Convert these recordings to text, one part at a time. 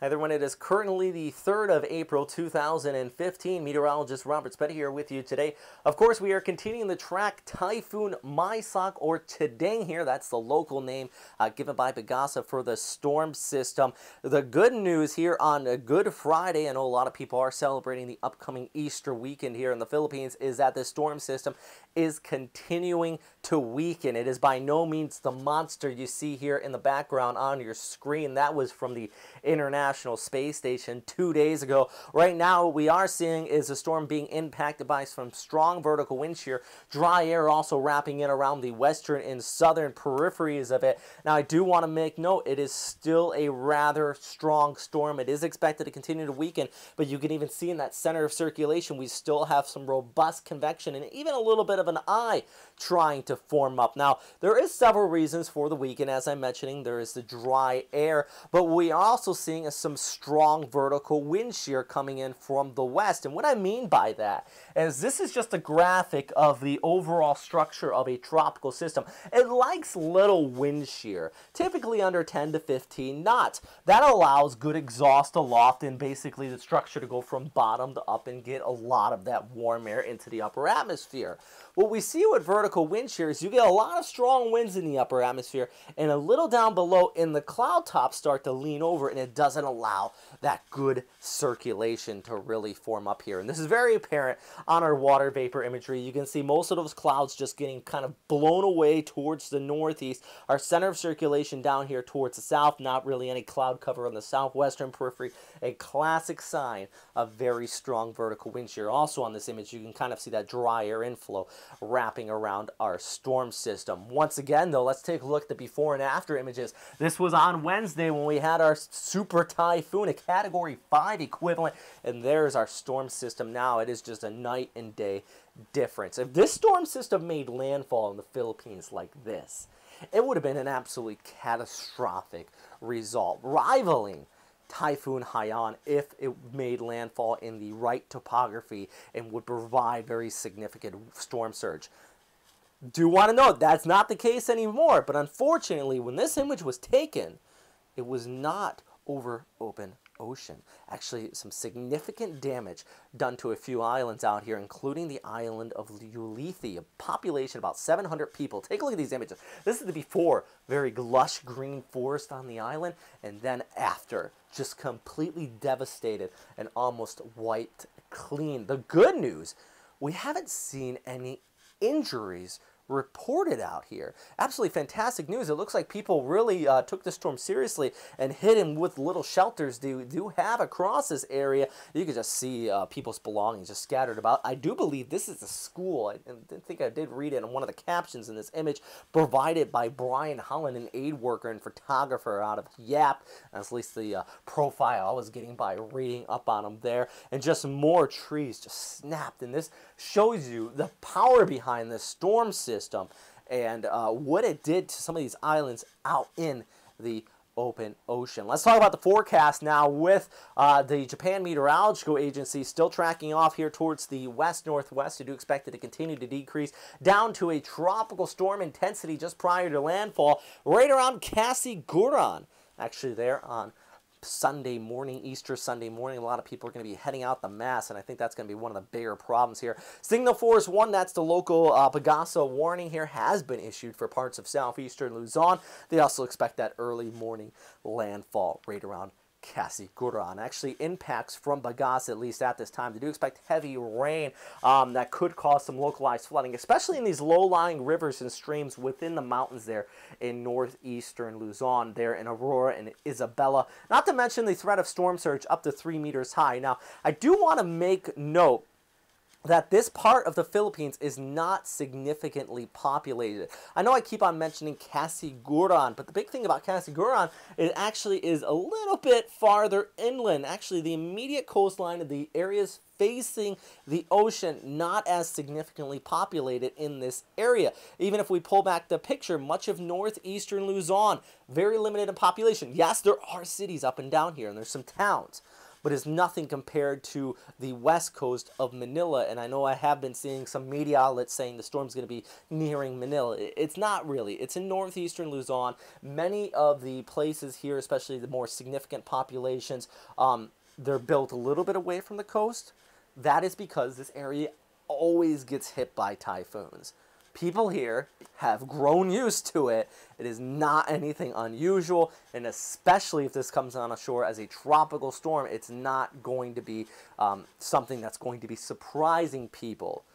Hi everyone, it is currently the 3rd of April 2015. Meteorologist Robert Spett here with you today. Of course, we are continuing the track Typhoon Maysak, or Tadang here. That's the local name given by Pagasa for the storm system. The good news here on a Good Friday, I know a lot of people are celebrating the upcoming Easter weekend here in the Philippines, is that the storm system is continuing to weaken. It is by no means the monster you see here in the background on your screen. That was from the International Space Station 2 days ago. Right now, what we are seeing is a storm being impacted by some strong vertical wind shear. Dry air also wrapping in around the western and southern peripheries of it. Now, I do want to make note, it is still a rather strong storm. It is expected to continue to weaken, but you can even see in that center of circulation, we still have some robust convection and even a little bit of an eye trying to form up. Now, there is several reasons for the weekend. As I'm mentioning, there is the dry air, but we are also seeing some strong vertical wind shear coming in from the west. And what I mean by that is this is just a graphic of the overall structure of a tropical system. It likes little wind shear, typically under 10 to 15 knots. That allows good exhaust aloft and basically the structure to go from bottom to up and get a lot of that warm air into the upper atmosphere. What we see with vertical wind shear is you get a lot of strong winds in the upper atmosphere, and a little down below in the cloud tops start to lean over, and it doesn't allow that good circulation to really form up here. And this is very apparent on our water vapor imagery. You can see most of those clouds just getting kind of blown away towards the northeast. Our center of circulation down here towards the south, not really any cloud cover on the southwestern periphery. A classic sign of very strong vertical wind shear. Also on this image, you can kind of see that dry air inflow wrapping around our storm system. Once again, though, let's take a look at the before and after images. This was on Wednesday when we had our super typhoon, a Category 5 equivalent, and there's our storm system now. It is just a night and day difference. If this storm system made landfall in the Philippines like this, it would have been an absolutely catastrophic result, rivaling Typhoon Haiyan if it made landfall in the right topography and would provide very significant storm surge. Do want to note that's not the case anymore, but unfortunately when this image was taken, it was not over open ocean. Actually, some significant damage done to a few islands out here, including the island of Ulithi, a population of about 700 people. Take a look at these images. This is the before, very lush green forest on the island, and then after, just completely devastated and almost wiped clean. The good news, we haven't seen any injuries reported out here. Absolutely fantastic news. It looks like people really took the storm seriously and hit him with little shelters they do have across this area. You can just see people's belongings just scattered about. I do believe this is a school. I think I did read it in one of the captions in this image provided by Brian Holland, an aid worker and photographer out of Yap. That's at least the profile I was getting by reading up on him there. And just more trees just snapped. And this shows you the power behind this storm system and what it did to some of these islands out in the open ocean. Let's talk about the forecast now with the Japan Meteorological Agency still tracking off here towards the west-northwest. We do expect it to continue to decrease down to a tropical storm intensity just prior to landfall right around Casiguran. Actually there on Sunday morning, Easter Sunday morning. A lot of people are going to be heading out the mass, and I think that's going to be one of the bigger problems here. Signal Force 1, that's the local Pagasa warning here, has been issued for parts of southeastern Luzon. They also expect that early morning landfall right around Casiguran. Actually impacts from Bagas, at least at this time. They do expect heavy rain that could cause some localized flooding, especially in these low-lying rivers and streams within the mountains there in northeastern Luzon, there in Aurora and Isabela. Not to mention the threat of storm surge up to 3 meters high. Now, I do want to make note that this part of the Philippines is not significantly populated. I know I keep on mentioning Casiguran, but the big thing about Casiguran, it actually is a little bit farther inland. Actually, the immediate coastline of the areas facing the ocean, not as significantly populated in this area. Even if we pull back the picture, much of northeastern Luzon, very limited in population. Yes, there are cities up and down here, and there's some towns. but is nothing compared to the west coast of Manila. And I know I have been seeing some media outlets saying the storm's going to be nearing Manila. It's not really. It's in northeastern Luzon. Many of the places here, especially the more significant populations, they're built a little bit away from the coast. That is because this area always gets hit by typhoons. People here have grown used to it. It is not anything unusual, and especially if this comes on ashore as a tropical storm, it's not going to be something that's going to be surprising people.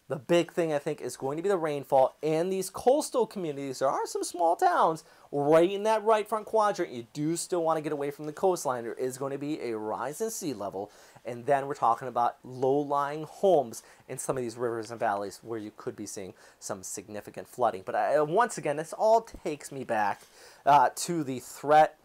The big thing, I think, is going to be the rainfall in these coastal communities. There are some small towns right in that right front quadrant. You do still want to get away from the coastline. There is going to be a rise in sea level. And then we're talking about low-lying homes in some of these rivers and valleys where you could be seeing some significant flooding. But once again, this all takes me back to the threat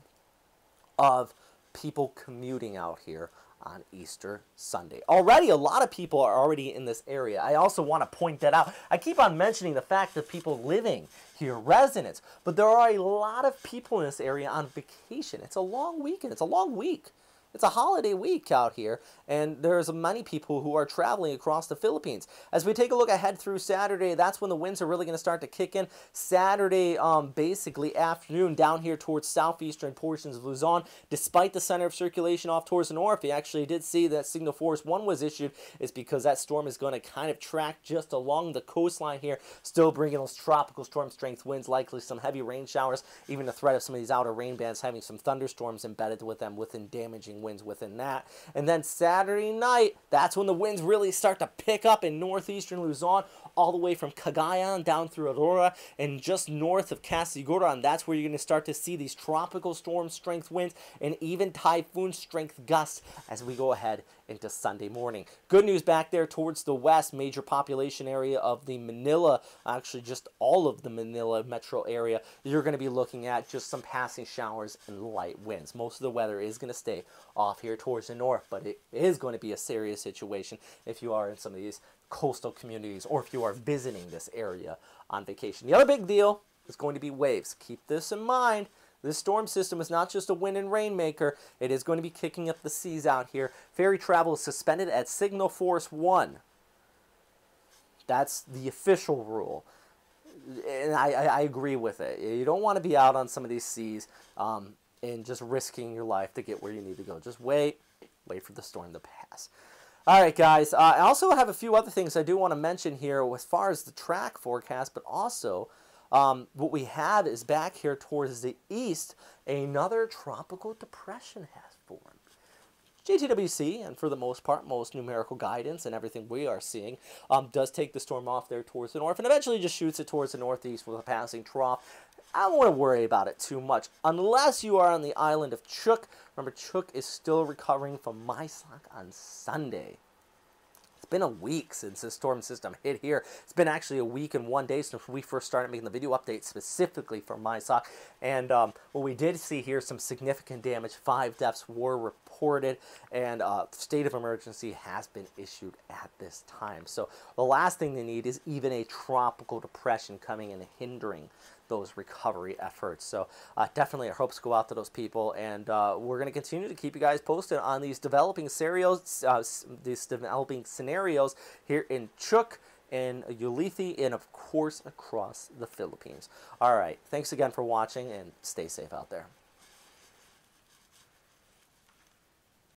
of people commuting out here on Easter Sunday. Already, a lot of people are already in this area. I also want to point that out. I keep on mentioning the fact that people living here, residents, but there are a lot of people in this area on vacation. It's a long weekend. It's a long week. It's a holiday week out here, and there's many people who are traveling across the Philippines. As we take a look ahead through Saturday, that's when the winds are really going to start to kick in. Saturday, basically afternoon, down here towards southeastern portions of Luzon, despite the center of circulation off towards the north, we actually did see that Signal Force 1 was issued. It's because that storm is going to kind of track just along the coastline here, still bringing those tropical storm strength winds, likely some heavy rain showers, even the threat of some of these outer rain bands having some thunderstorms embedded with them within damaging winds within that. And then Saturday night, that's when the winds really start to pick up in northeastern Luzon, all the way from Cagayan down through Aurora and just north of Casiguran. And that's where you're going to start to see these tropical storm strength winds and even typhoon strength gusts as we go ahead into Sunday morning. Good news back there towards the west, major population area of the Manila, actually just all of the Manila metro area, you're going to be looking at just some passing showers and light winds. Most of the weather is going to stay off here towards the north, but it is going to be a serious situation if you are in some of these coastal communities or if you are visiting this area on vacation. The other big deal is going to be waves. Keep this in mind. This storm system is not just a wind and rain maker. It is going to be kicking up the seas out here. Ferry travel is suspended at Signal Force 1. That's the official rule. And I agree with it. You don't want to be out on some of these seas and just risking your life to get where you need to go. Just wait for the storm to pass. All right, guys. I also have a few other things I do want to mention here as far as the track forecast, but also what we have is back here towards the east, another tropical depression has formed. JTWC, and for the most part, most numerical guidance and everything we are seeing, does take the storm off there towards the north and eventually just shoots it towards the northeast with a passing trough. I don't want to worry about it too much unless you are on the island of Chuuk. Remember, Chuuk is still recovering from Maysak on Sunday. It's been a week since this storm system hit here. It's been actually a week and 1 day since we first started making the video update specifically for Maysak. And what we did see here, some significant damage. 5 deaths were reported, and state of emergency has been issued at this time. So the last thing they need is even a tropical depression coming and hindering those recovery efforts. So definitely our hopes go out to those people, and we're going to continue to keep you guys posted on these developing scenarios, here in Chuuk, in Ulithi, and of course across the Philippines. All right, thanks again for watching, and stay safe out there.